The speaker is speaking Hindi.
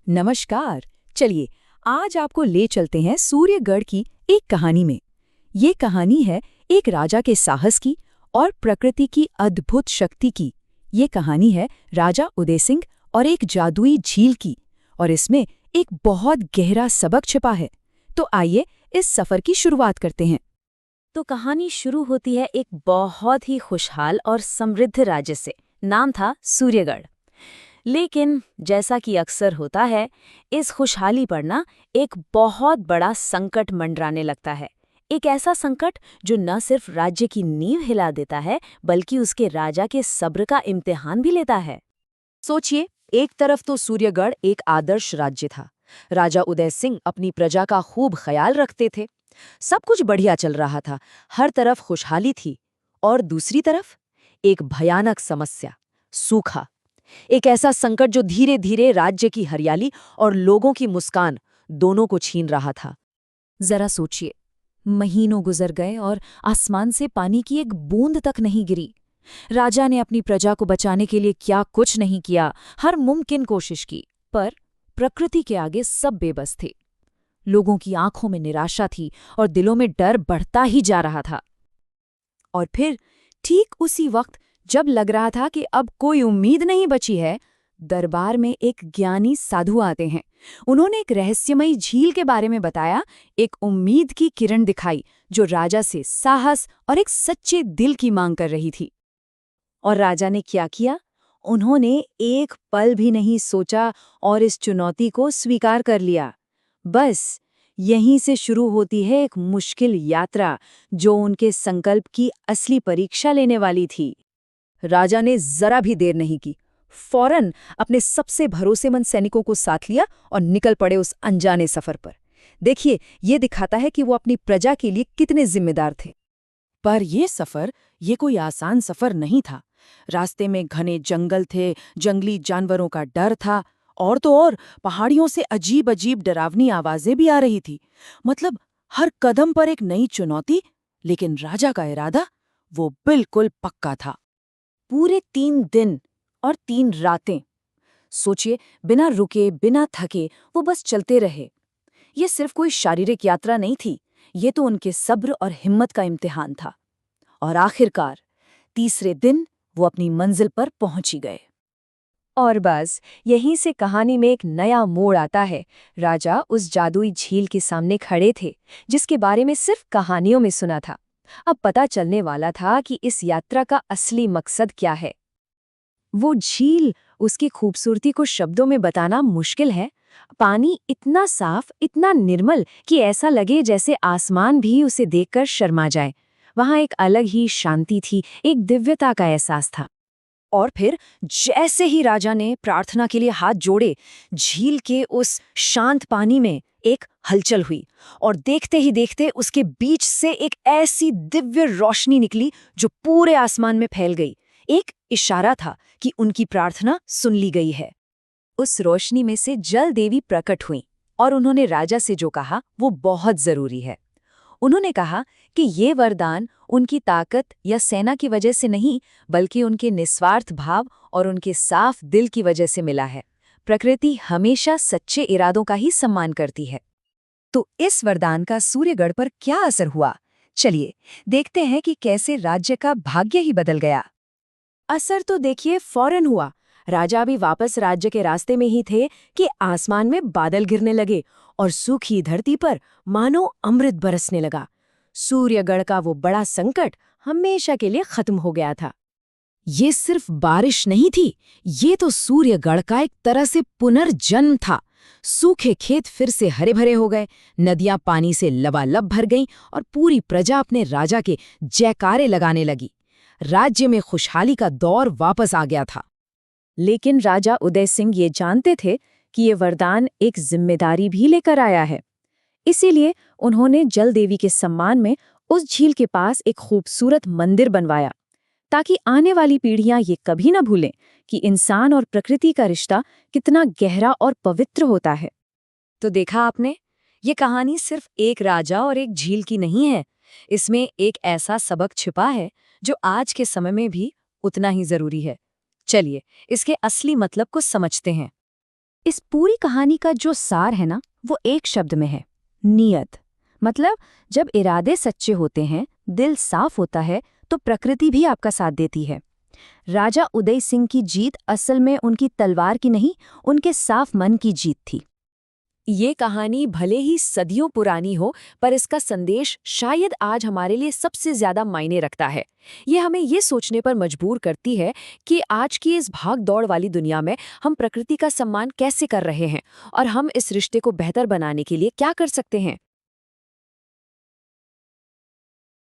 नमस्कार। चलिए, आज आपको ले चलते हैं सूर्यगढ़ की एक कहानी में। ये कहानी है एक राजा के साहस की और प्रकृति की अद्भुत शक्ति की। ये कहानी है राजा उदय सिंह और एक जादुई झील की, और इसमें एक बहुत गहरा सबक छिपा है। तो आइए इस सफर की शुरुआत करते हैं। तो कहानी शुरू होती है एक बहुत ही खुशहाल और समृद्ध राज्य से। नाम था सूर्यगढ़। लेकिन जैसा कि अक्सर होता है, इस खुशहाली पर ना एक बहुत बड़ा संकट मंडराने लगता है। एक ऐसा संकट जो न सिर्फ राज्य की नींव हिला देता है, बल्कि उसके राजा के सब्र का इम्तिहान भी लेता है। सोचिए, एक तरफ तो सूर्यगढ़ एक आदर्श राज्य था। राजा उदय सिंह अपनी प्रजा का खूब ख्याल रखते थे। सब कुछ बढ़िया चल रहा था, हर तरफ खुशहाली थी। और दूसरी तरफ एक भयानक समस्या, सूखा। एक ऐसा संकट जो धीरे धीरे राज्य की हरियाली और लोगों की मुस्कान दोनों को छीन रहा था। जरा सोचिए, महीनों गुजर गए और आसमान से पानी की एक बूंद तक नहीं गिरी। राजा ने अपनी प्रजा को बचाने के लिए क्या कुछ नहीं किया, हर मुमकिन कोशिश की, पर प्रकृति के आगे सब बेबस थे। लोगों की आंखों में निराशा थी और दिलों में डर बढ़ता ही जा रहा था। और फिर ठीक उसी वक्त, जब लग रहा था कि अब कोई उम्मीद नहीं बची है, दरबार में एक ज्ञानी साधु आते हैं। उन्होंने एक रहस्यमयी झील के बारे में बताया, एक उम्मीद की किरण दिखाई जो राजा से साहस और एक सच्चे दिल की मांग कर रही थी। और राजा ने क्या किया? उन्होंने एक पल भी नहीं सोचा और इस चुनौती को स्वीकार कर लिया। बस यहीं से शुरू होती है एक मुश्किल यात्रा जो उनके संकल्प की असली परीक्षा लेने वाली थी। राजा ने जरा भी देर नहीं की। फौरन अपने सबसे भरोसेमंद सैनिकों को साथ लिया और निकल पड़े उस अनजाने सफर पर। देखिए, ये दिखाता है कि वो अपनी प्रजा के लिए कितने जिम्मेदार थे। पर ये सफर कोई आसान सफर नहीं था। रास्ते में घने जंगल थे, जंगली जानवरों का डर था, और तो और पहाड़ियों से अजीब अजीब डरावनी आवाजें भी आ रही थी। मतलब हर कदम पर एक नई चुनौती, लेकिन राजा का इरादा वो बिल्कुल पक्का था। पूरे 3 दिन और 3 रातें, सोचिए, बिना रुके बिना थके वो बस चलते रहे। ये सिर्फ कोई शारीरिक यात्रा नहीं थी, ये तो उनके सब्र और हिम्मत का इम्तिहान था। और आखिरकार तीसरे दिन वो अपनी मंजिल पर पहुंच ही गए। और बस यहीं से कहानी में एक नया मोड़ आता है। राजा उस जादुई झील के सामने खड़े थे, जिसके बारे में सिर्फ कहानियों में सुना था। अब पता चलने वाला था कि इस यात्रा का असली मकसद क्या है। वो झील, उसकी खूबसूरती को शब्दों में बताना मुश्किल है। पानी इतना साफ, इतना निर्मल कि ऐसा लगे जैसे आसमान भी उसे देखकर शर्मा जाए। वहां एक अलग ही शांति थी, एक दिव्यता का एहसास था। और फिर जैसे ही राजा ने प्रार्थना के लिए हाथ जोड़े, झील के उस शांत पानी में एक हलचल हुई, और देखते ही देखते उसके बीच से एक ऐसी दिव्य रोशनी निकली जो पूरे आसमान में फैल गई। एक इशारा था कि उनकी प्रार्थना सुन ली गई है। उस रोशनी में से जल देवी प्रकट हुई, और उन्होंने राजा से जो कहा वो बहुत जरूरी है। उन्होंने कहा कि ये वरदान उनकी ताकत या सेना की वजह से नहीं, बल्कि उनके निस्वार्थ भाव और उनके साफ दिल की वजह से मिला है। प्रकृति हमेशा सच्चे इरादों का ही सम्मान करती है। तो इस वरदान का सूर्यगढ़ पर क्या असर हुआ? चलिए देखते हैं कि कैसे राज्य का भाग्य ही बदल गया। असर तो देखिए फौरन हुआ। राजा भी वापस राज्य के रास्ते में ही थे कि आसमान में बादल गिरने लगे और सूखी धरती पर मानो अमृत बरसने लगा। सूर्यगढ़ का वो बड़ा संकट हमेशा के लिए खत्म हो गया था। ये सिर्फ बारिश नहीं थी, ये तो सूर्यगढ़ का एक तरह से पुनर्जन्म था। सूखे खेत फिर से हरे भरे हो गए, नदियां पानी से लबालब भर गईं और पूरी प्रजा अपने राजा के जयकारे लगाने लगी। राज्य में खुशहाली का दौर वापस आ गया था। लेकिन राजा उदय सिंह ये जानते थे कि ये वरदान एक जिम्मेदारी भी लेकर आया है। इसीलिए उन्होंने जल देवी के सम्मान में उस झील के पास एक खूबसूरत मंदिर बनवाया, ताकि आने वाली पीढ़ियां ये कभी न भूलें कि इंसान और प्रकृति का रिश्ता कितना गहरा और पवित्र होता है। तो देखा आपने, ये कहानी सिर्फ एक राजा और एक झील की नहीं है। इसमें एक ऐसा सबक छिपा है जो आज के समय में भी उतना ही जरूरी है। चलिए इसके असली मतलब को समझते हैं। इस पूरी कहानी का जो सार है ना, वो एक शब्द में है, नियत। मतलब जब इरादे सच्चे होते हैं, दिल साफ होता है, तो प्रकृति भी आपका साथ देती है। राजा उदय सिंह की जीत असल में उनकी तलवार की नहीं, उनके साफ मन की जीत थी। ये कहानी भले ही सदियों पुरानी हो, पर इसका संदेश शायद आज हमारे लिए सबसे ज्यादा मायने रखता है। ये हमें ये सोचने पर मजबूर करती है कि आज की इस भाग-दौड़ वाली दुनिया में हम प्रकृति का सम्मान कैसे कर रहे हैं और हम इस रिश्ते को बेहतर बनाने के लिए क्या कर सकते हैं।